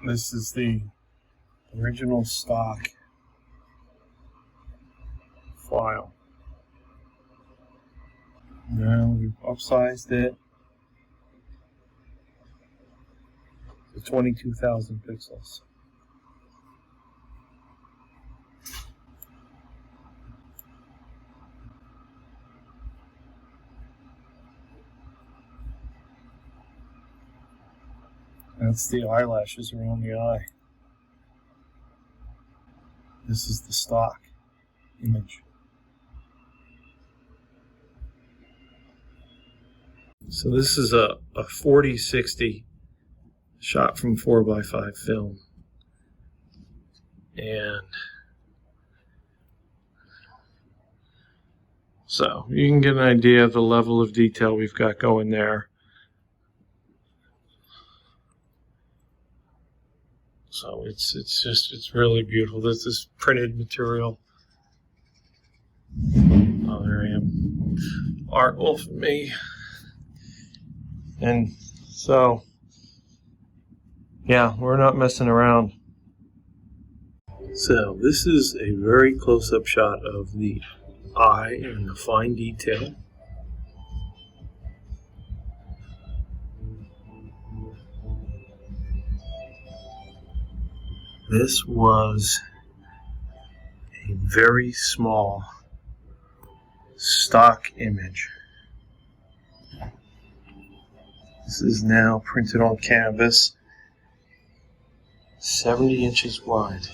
This is the original stock file. Now we've upsized it to 22,000 pixels. That's the eyelashes around the eye. This is the stock image. So this is a 40-60 shot from 4x5 film. And so you can get an idea of the level of detail we've got going there. So it's really beautiful. This is printed material. Oh, there I am. Art Wolf and me. And so, yeah, we're not messing around. So this is a very close-up shot of the eye and the fine detail. This was a very small stock image. This is now printed on canvas, 70 inches wide.